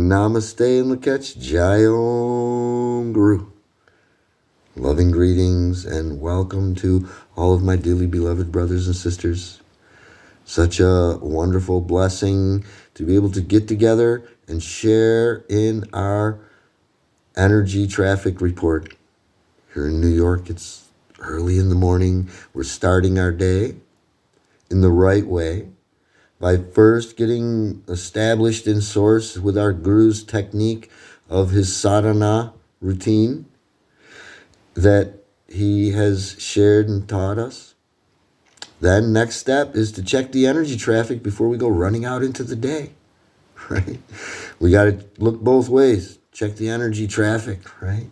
Namaste and Lakach Jayom Guru. Loving greetings and welcome to all of my dearly beloved brothers and sisters. Such a wonderful blessing to be able to get together and share in our energy traffic report. Here in New York, it's early in the morning. We're starting our day in the right way by first getting established in source with our Guru's technique of his sadhana routine that he has shared and taught us. Then next step is to check the energy traffic before we go running out into the day, right? We got to look both ways, check the energy traffic, right?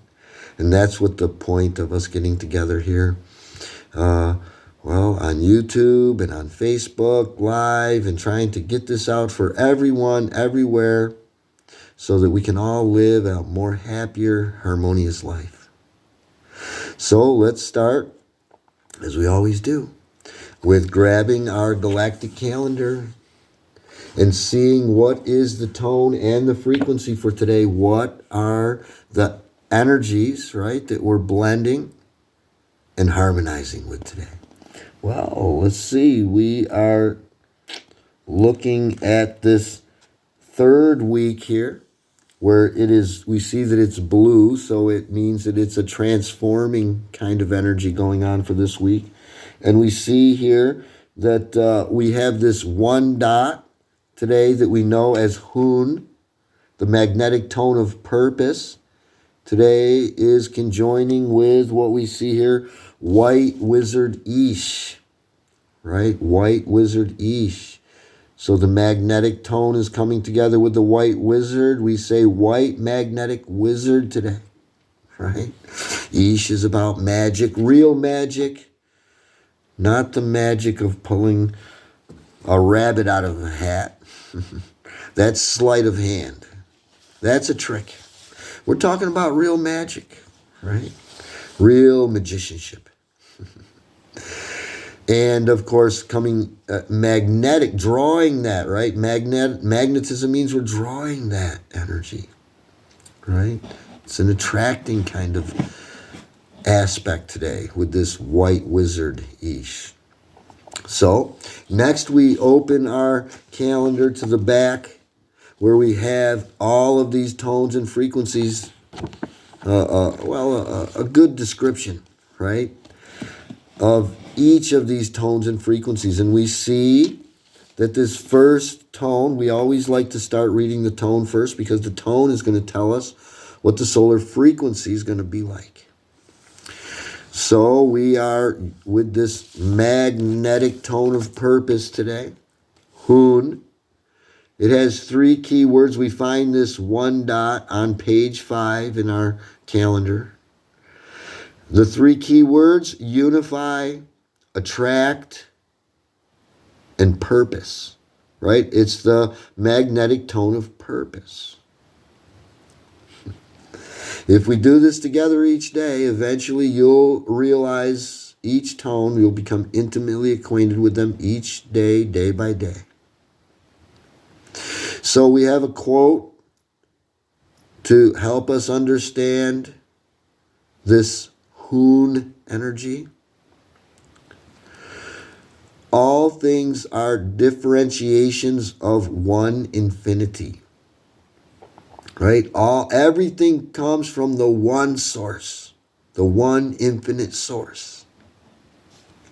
And that's what the point of us getting together here. On YouTube and on Facebook Live and trying to get this out for everyone, everywhere, so that we can all live a more happier, harmonious life. So let's start, as we always do, with grabbing our galactic calendar and seeing what is the tone and the frequency for today. What are the energies, right, that we're blending and harmonizing with today? Well, let's see. We are looking at this third week here where it is, we see that it's blue, so it means that it's a transforming kind of energy going on for this week. And we see here that we have this one dot today that we know as Hoon, the magnetic tone of purpose. Today is conjoining with what we see here, White Wizard Ish, right? White Wizard Ish. So the magnetic tone is coming together with the White Wizard. We say White Magnetic Wizard today, right? Ish is about magic, real magic, not the magic of pulling a rabbit out of a hat. That's sleight of hand. That's a trick. We're talking about real magic, right? Real magicianship. And of course, coming magnetic, drawing that, right? Magnetism means we're drawing that energy, right? It's an attracting kind of aspect today with this White Wizard Ish. So next we open our calendar to the back where we have all of these tones and frequencies. A good description, right, of each of these tones and frequencies. And we see that this first tone, we always like to start reading the tone first because the tone is going to tell us what the solar frequency is going to be like. So we are with this magnetic tone of purpose today, Hoon. It has three key words. We find this one dot on page 5 in our calendar. The three key words: unify, attract, and purpose, right? It's the magnetic tone of purpose. If we do this together each day, eventually you'll realize each tone, you'll become intimately acquainted with them each day, day by day. So we have a quote to help us understand this Hoon energy. All things are differentiations of one infinity. Right? Everything comes from the one source, the one infinite source.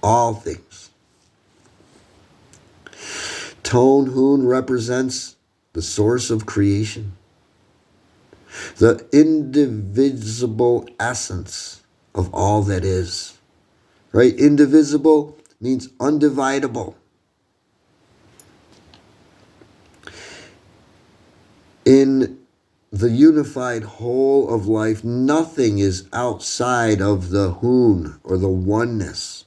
All things. Tone Hoon represents the source of creation, the indivisible essence of all that is. Right? Indivisible means undividable. In the unified whole of life, nothing is outside of the Hoon or the oneness.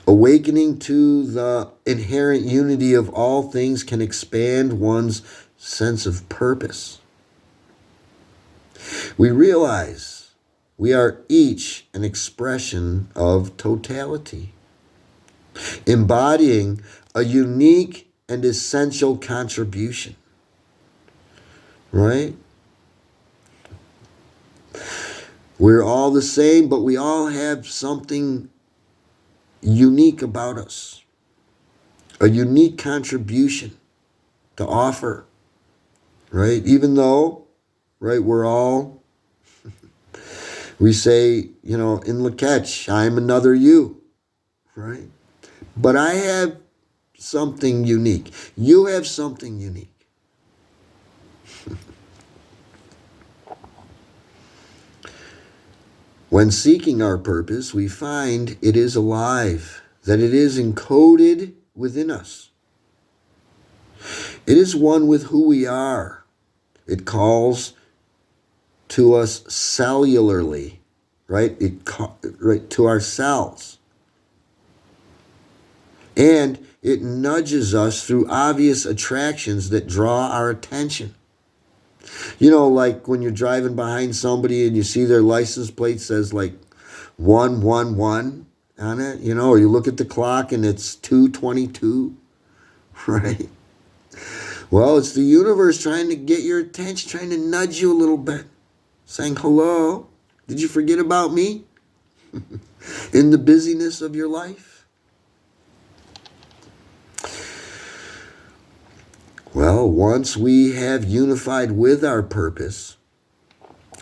Awakening to the inherent unity of all things can expand one's sense of purpose. We realize we are each an expression of totality, embodying a unique and essential contribution. right? We're all the same, but we all have something unique about us, a unique contribution to offer, right? Even though, right, we say, in Laketch, I'm another you, right? But I have something unique. You have something unique. When seeking our purpose, we find it is alive, that it is encoded within us. It is one with who we are. It calls to us cellularly, right? Right to our cells. And it nudges us through obvious attractions that draw our attention. Like when you're driving behind somebody and you see their license plate says like 111 on it, or you look at the clock and it's 2:22, right? Well, it's the universe trying to get your attention, trying to nudge you a little bit, saying, hello, did you forget about me in the busyness of your life? Well, once we have unified with our purpose,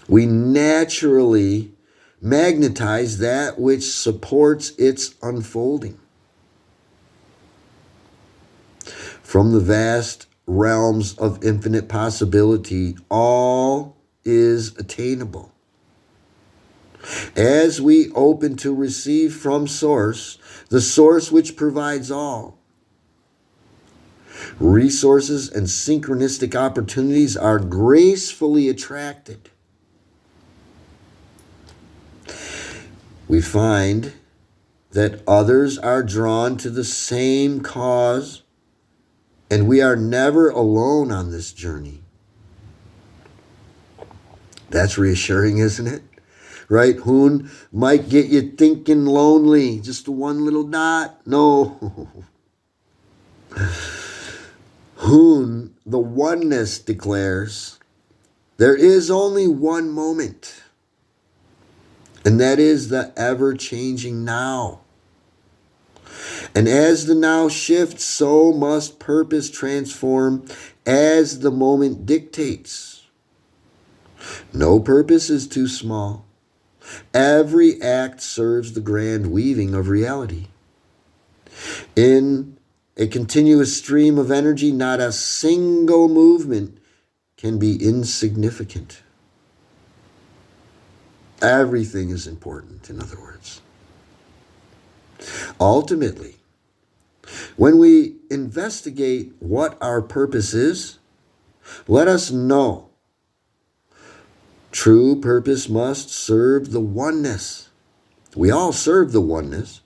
we naturally magnetize that which supports its unfolding. From the vast realms of infinite possibility, all is attainable. As we open to receive from Source, the Source which provides all, resources and synchronistic opportunities are gracefully attracted. We find that others are drawn to the same cause, and we are never alone on this journey. That's reassuring, isn't it? Right? Hoon might get you thinking lonely, just one little dot. No. Hoon, the oneness, declares, there is only one moment, and that is the ever-changing now. And as the now shifts, so must purpose transform as the moment dictates. No purpose is too small. Every act serves the grand weaving of reality. In a continuous stream of energy, not a single movement can be insignificant. Everything is important, in other words. Ultimately, when we investigate what our purpose is, let us know true purpose must serve the oneness. We all serve the oneness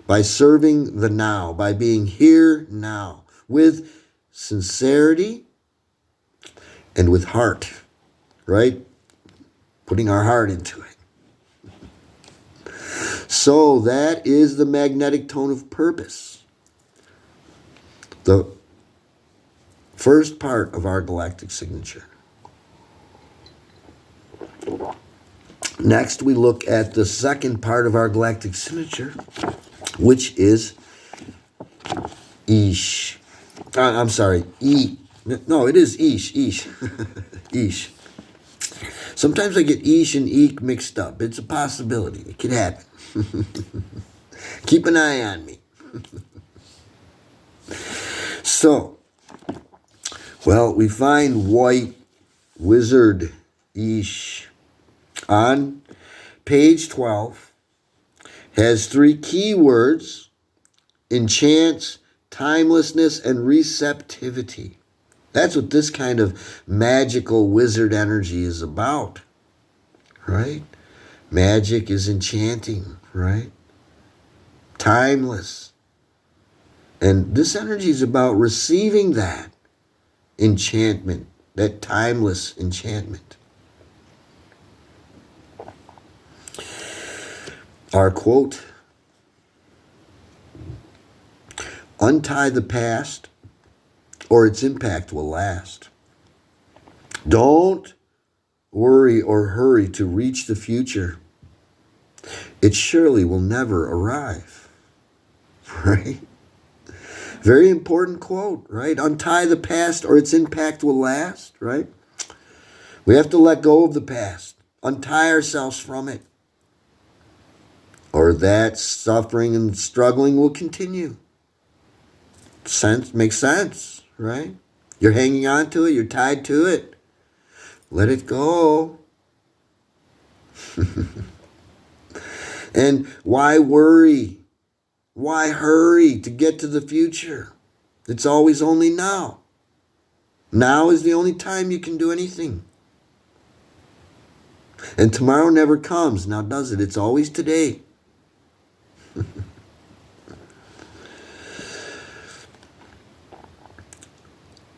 by serving the now, by being here now, with sincerity and with heart, right? Putting our heart into it. So that is the magnetic tone of purpose. The first part of our galactic signature. Next, we look at the second part of our galactic signature, which is Ish. I'm sorry, E. No, it is Ish. Ish. Sometimes I get Ish and Eek mixed up. It's a possibility. It could happen. Keep an eye on me. So, we find white wizard Ish on page 12. Has 3 keywords: enchants, timelessness, and receptivity. That's what this kind of magical wizard energy is about, right? Magic is enchanting, right? Timeless. And this energy is about receiving that enchantment, that timeless enchantment. Our quote: untie the past, or its impact will last. Don't worry or hurry to reach the future. It surely will never arrive. Right? Very important quote, right? Untie the past or its impact will last, right? We have to let go of the past, untie ourselves from it, or that suffering and struggling will continue. Makes sense, right? You're hanging on to it, you're tied to it. Let it go. And why worry? Why hurry to get to the future? It's always only now. Now is the only time you can do anything. And tomorrow never comes, now does it? It's always today.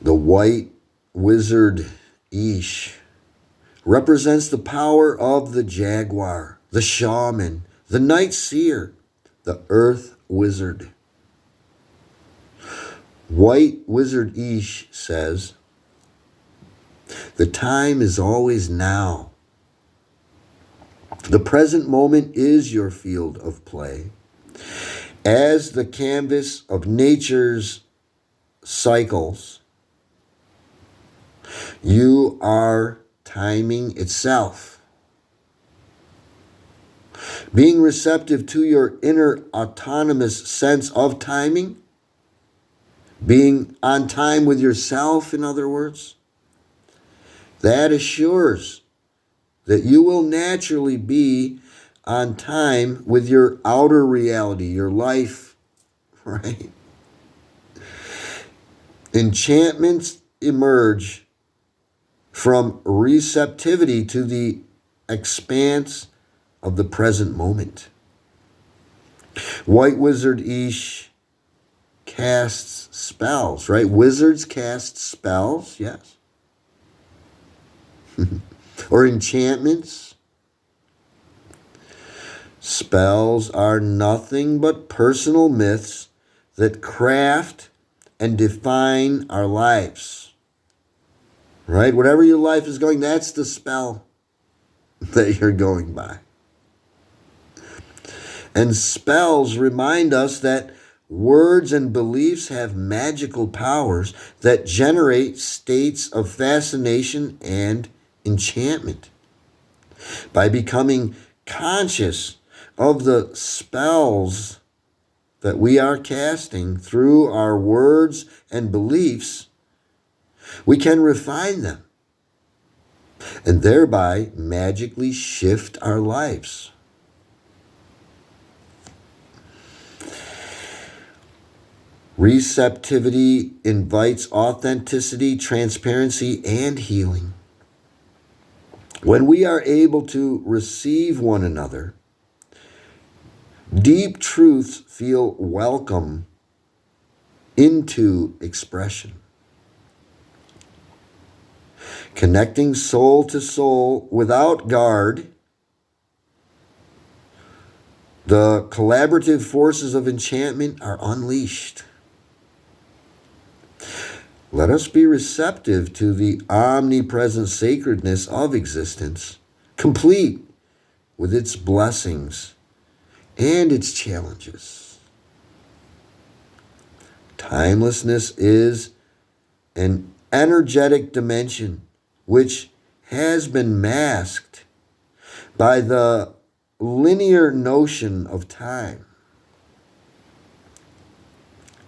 The white wizard Ish represents the power of the jaguar, the shaman, the night seer, the earth wizard. White wizard Ish says, the time is always now. The present moment is your field of play. As the canvas of nature's cycles, you are timing itself. Being receptive to your inner autonomous sense of timing, being on time with yourself, in other words, that assures that you will naturally be on time with your outer reality, your life, right? Enchantments emerge from receptivity to the expanse of the present moment. White wizard Ish casts spells, right? Wizards cast spells, yes. Or enchantments. Spells are nothing but personal myths that craft and define our lives. Right? Whatever your life is going, that's the spell that you're going by. And spells remind us that words and beliefs have magical powers that generate states of fascination and enchantment. By becoming conscious of the spells that we are casting through our words and beliefs, we can refine them and thereby magically shift our lives. Receptivity invites authenticity, transparency, and healing. When we are able to receive one another, deep truths feel welcome into expression. Connecting soul to soul without guard, the collaborative forces of enchantment are unleashed. Let us be receptive to the omnipresent sacredness of existence, complete with its blessings and its challenges. Timelessness is an energetic dimension which has been masked by the linear notion of time.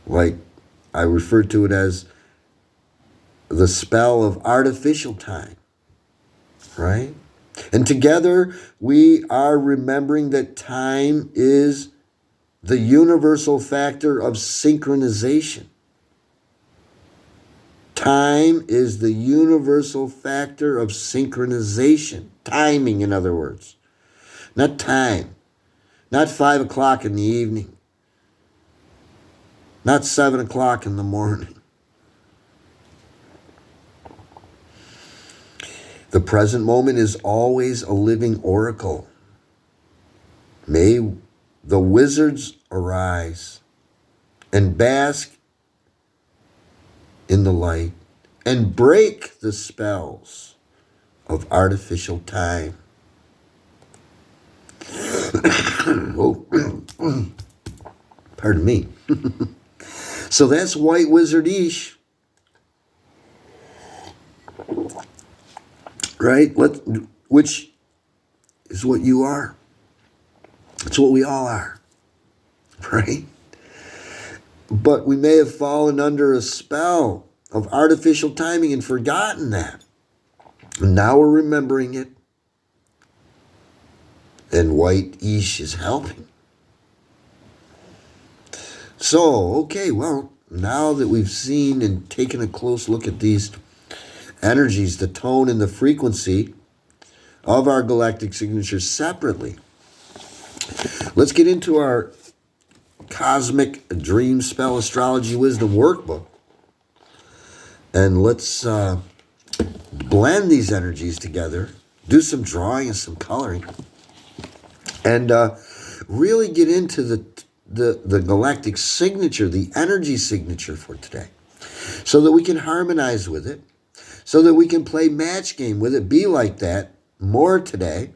Like I refer to it as the spell of artificial time, right? And together we are remembering that time is the universal factor of synchronization. Time is the universal factor of synchronization. Timing, in other words. Not time. Not 5 o'clock in the evening. Not 7 o'clock in the morning. The present moment is always a living oracle. May the wizards arise and bask in the light and break the spells of artificial time. Oh, pardon me. So that's White Wizard Ish, right? Which is what you are. It's what we all are, right? But we may have fallen under a spell of artificial timing and forgotten that. And now we're remembering it. And White Ish is helping. So, okay, well, now that we've seen and taken a close look at these energies, the tone and the frequency of our galactic signatures separately, let's get into our Cosmic Dream Spell Astrology Wisdom Workbook. And let's blend these energies together, do some drawing and some coloring, and really get into the galactic signature, the energy signature for today, so that we can harmonize with it, so that we can play match game with it, be like that more today,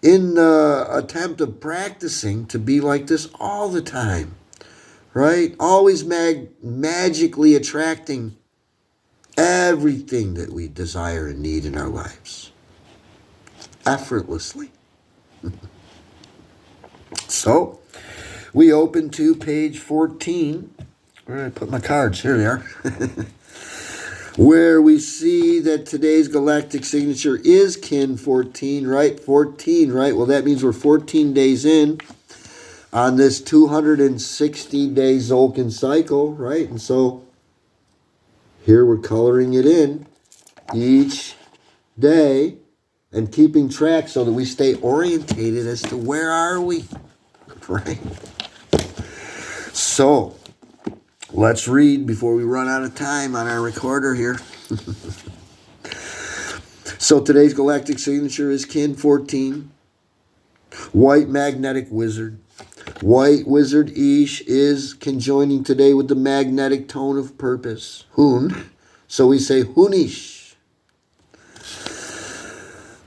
in the attempt of practicing to be like this all the time, right? Always magically attracting everything that we desire and need in our lives, effortlessly. So, we open to page 14. Where did I put my cards? Here they are. Where we see that today's galactic signature is kin 14, right? 14, right? Well, that means we're 14 days in on this 260-day Zolkin cycle, right? And so here we're coloring it in each day and keeping track so that we stay orientated as to where are we, right? So let's read before we run out of time on our recorder here. So today's galactic signature is kin 14, White Magnetic Wizard. White Wizard Ish is conjoining today with the magnetic tone of purpose, Hun. So we say Hunish.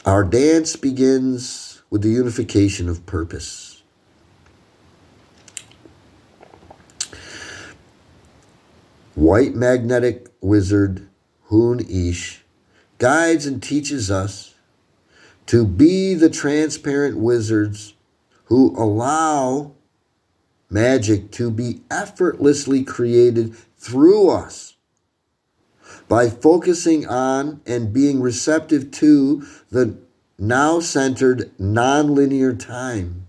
Our dance begins with the unification of purpose. White Magnetic Wizard, Hun Ish, guides and teaches us to be the transparent wizards who allow magic to be effortlessly created through us by focusing on and being receptive to the now-centered nonlinear time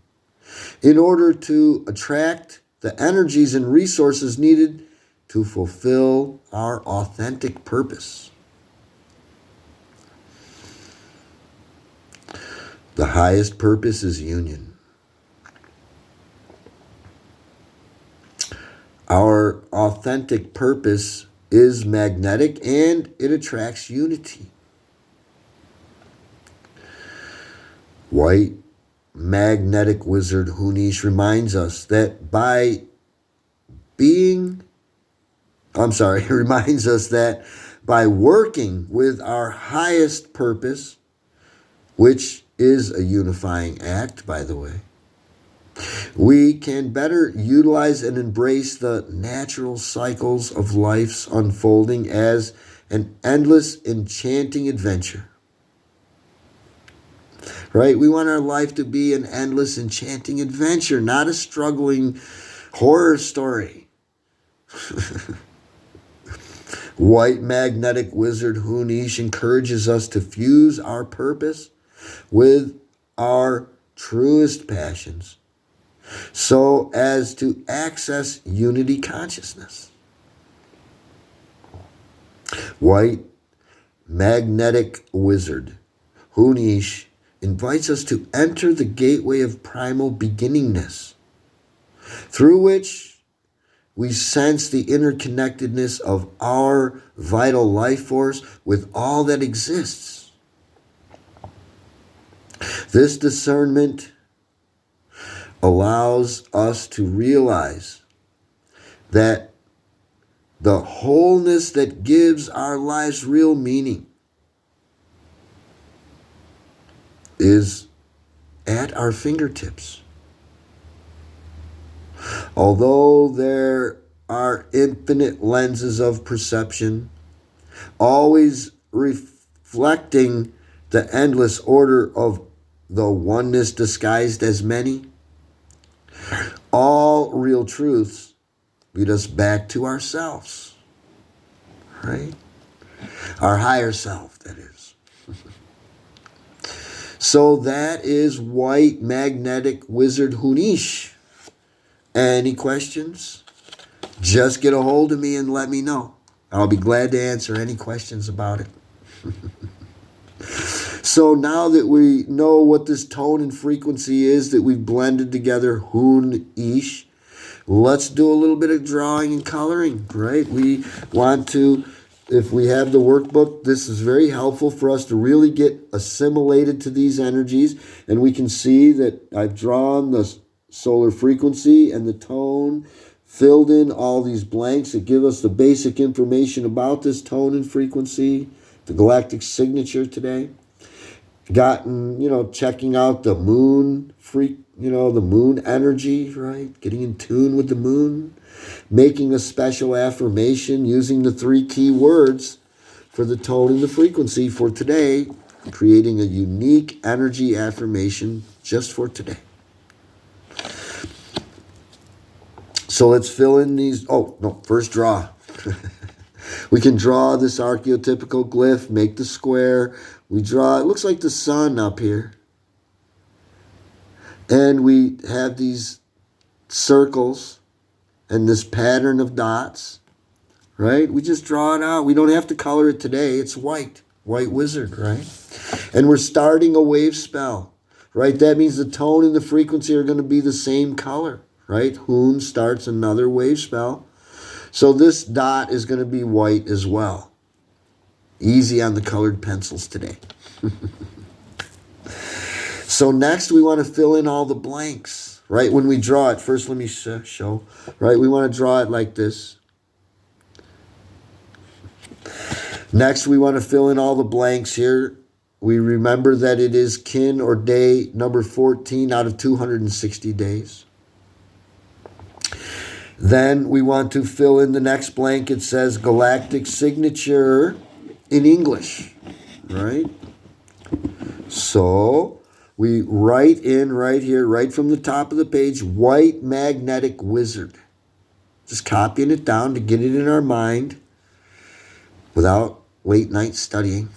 in order to attract the energies and resources needed to fulfill our authentic purpose. The highest purpose is union. Our authentic purpose is magnetic and it attracts unity. White Magnetic Wizard Hunish reminds us that by working with our highest purpose, which is a unifying act, by the way, we can better utilize and embrace the natural cycles of life's unfolding as an endless, enchanting adventure. Right? We want our life to be an endless, enchanting adventure, not a struggling horror story. White Magnetic Wizard Hunish encourages us to fuse our purpose with our truest passions so as to access unity consciousness. White Magnetic Wizard Hunish invites us to enter the gateway of primal beginningness, through which we sense the interconnectedness of our vital life force with all that exists. This discernment allows us to realize that The wholeness that gives our lives real meaning is at our fingertips. Although there are infinite lenses of perception, always reflecting the endless order of the oneness disguised as many, all real truths lead us back to ourselves, right? Our higher self, that is. So that is white magnetic wizard Hunish. Any questions? Just get a hold of me and let me know. I'll be glad to answer any questions about it. So now that we know what this tone and frequency is that we've blended together, Hun-ish, let's do a little bit of drawing and coloring, right? We want to, if we have the workbook, this is very helpful for us to really get assimilated to these energies. And we can see that I've drawn the solar frequency and the tone, filled in all these blanks that give us the basic information about this tone and frequency, the galactic signature today. Gotten, checking out the moon the moon energy, right? Getting in tune with the moon, making a special affirmation using the 3 key words for the tone and the frequency for today, creating a unique energy affirmation just for today. So let's fill in these. First draw. We can draw this archetypical glyph, make the square. We draw, it looks like the sun up here. And we have these circles and this pattern of dots, right? We just draw it out. We don't have to color it today. It's white wizard, right? And we're starting a wave spell, right? That means the tone and the frequency are going to be the same color, right? Hun starts another wave spell. So this dot is going to be white as well. Easy on the colored pencils today. So next we want to fill in all the blanks, right? When we draw it, first let me show, right? We want to draw it like this. Next we want to fill in all the blanks here. We remember that it is kin or day number 14 out of 260 days. Then we want to fill in the next blank. It says galactic signature in English, right? So we write in right here, right from the top of the page, white magnetic wizard. Just copying it down to get it in our mind without late night studying.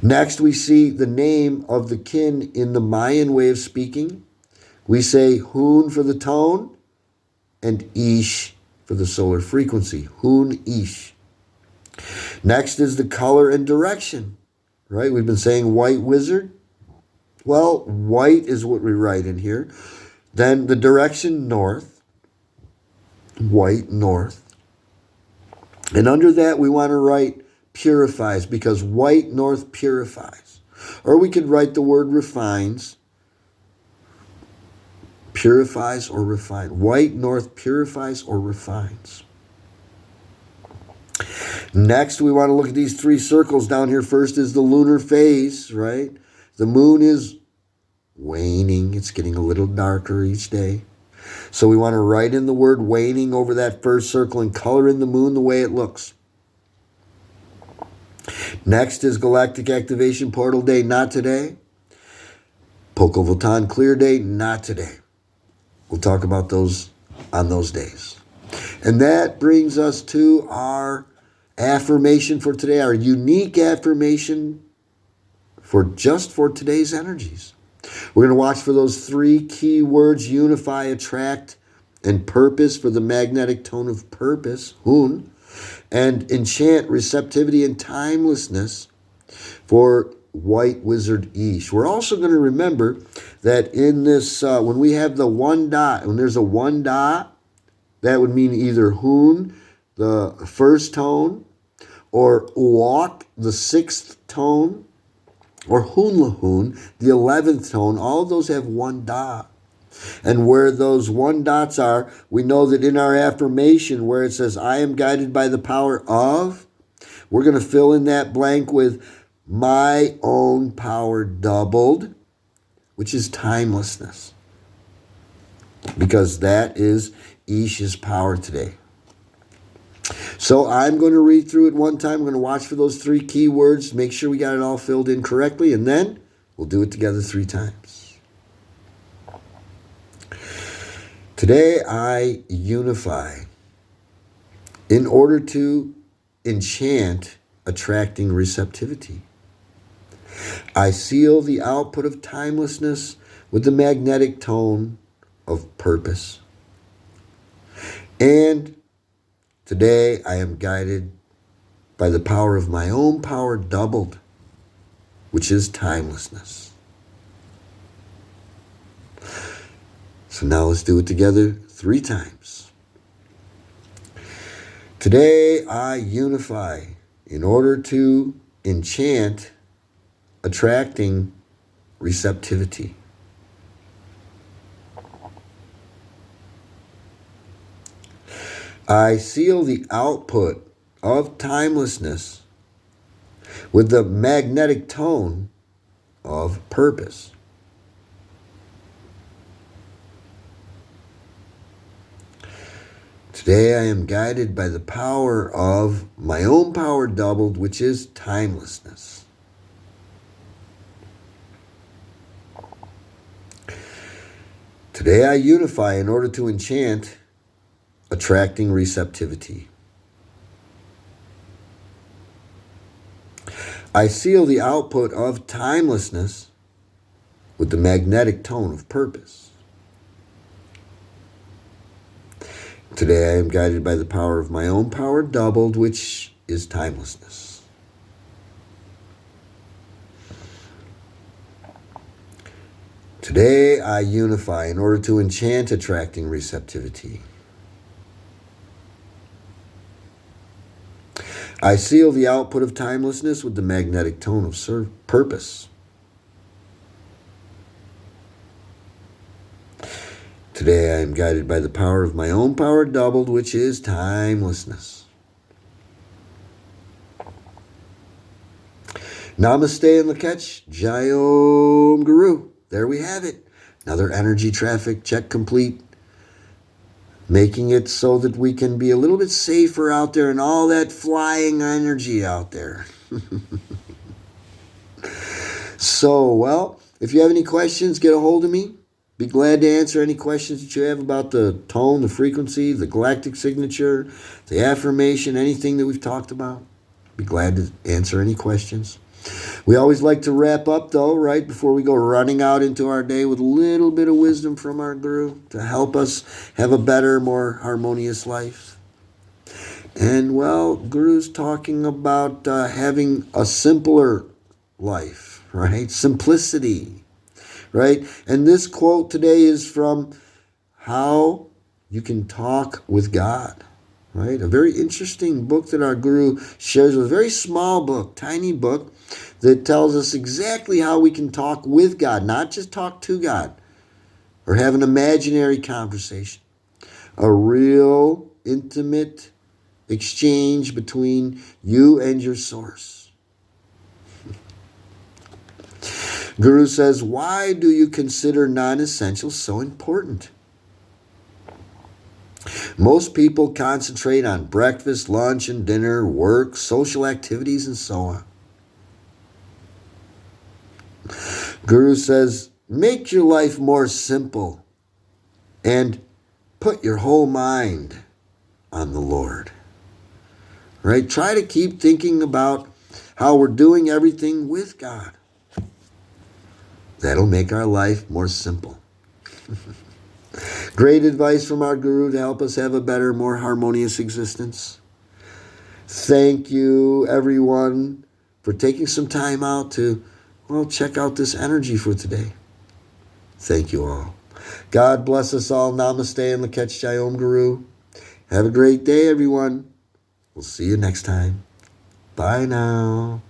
Next, we see the name of the kin in the Mayan way of speaking. We say Hun for the tone and Ish for the solar frequency. Hun-ish. Next is the color and direction, right? We've been saying white wizard. Well, white is what we write in here. Then the direction north, white north. And under that, we want to write purifies because white north purifies. Or we could write the word refines. Purifies or refine. White north purifies or refines. Next, we want to look at these 3 circles down here. First is the lunar phase, right? The moon is waning. It's getting a little darker each day. So we want to write in the word waning over that first circle and color in the moon the way it looks. Next is galactic activation portal day, not today. Pocovotan clear day, not today. We'll talk about those on those days. And that brings us to our affirmation for today, our unique affirmation for today's energies. We're going to watch for those 3 key words, unify, attract, and purpose for the magnetic tone of purpose, Hun, and enchant, receptivity, and timelessness for white wizard Ish. We're also going to remember that in this, when we have the 1 dot, when there's a 1 dot, that would mean either Hun, the first tone, or Uok, the 6th tone, or Hun Lahun, the 11th tone. All of those have 1 dot. And where those one dots are, we know that in our affirmation where it says, I am guided by the power of, we're going to fill in that blank with my own power doubled, which is timelessness. Because that is Isha's power today. So I'm going to read through it one time. I'm going to watch for those 3 key words, make sure we got it all filled in correctly, and then we'll do it together 3 times. Today I unify in order to enchant attracting receptivity. I seal the output of timelessness with the magnetic tone of purpose. And today I am guided by the power of my own power doubled, which is timelessness. So now let's do it together 3 times. Today I unify in order to enchant attracting receptivity. I seal the output of timelessness with the magnetic tone of purpose. Today I am guided by the power of my own power doubled, which is timelessness. Today I unify in order to enchant attracting receptivity. I seal the output of timelessness with the magnetic tone of purpose. Today I am guided by the power of my own power doubled, which is timelessness. Today I unify in order to enchant attracting receptivity. I seal the output of timelessness with the magnetic tone of purpose. Today I am guided by the power of my own power doubled, which is timelessness. Namaste and Lakech, Jayom Guru. There we have it. Another energy traffic check complete. Making it so that we can be a little bit safer out there and all that flying energy out there. So, well, if you have any questions, get a hold of me. Be glad to answer any questions that you have about the tone, the frequency, the galactic signature, the affirmation, anything that we've talked about. Be glad to answer any questions. We always like to wrap up, though, right before we go running out into our day with a little bit of wisdom from our Guru to help us have a better, more harmonious life. And, well, Guru's talking about having a simpler life, right? Simplicity, right? And this quote today is from How You Can Talk with God, right? A very interesting book that our Guru shares with, a very small book, tiny book, that tells us exactly how we can talk with God, not just talk to God or have an imaginary conversation. A real intimate exchange between you and your source. Guru says, why do you consider non-essentials so important? Most people concentrate on breakfast, lunch, and dinner, work, social activities, and so on. Guru says, make your life more simple and put your whole mind on the Lord. Right? Try to keep thinking about how we're doing everything with God. That'll make our life more simple. Great advice from our Guru to help us have a better, more harmonious existence. Thank you, everyone, for taking some time out to, well, check out this energy for today. Thank you all. God bless us all. Namaste and Lakech Jayom Guru. Have a great day, everyone. We'll see you next time. Bye now.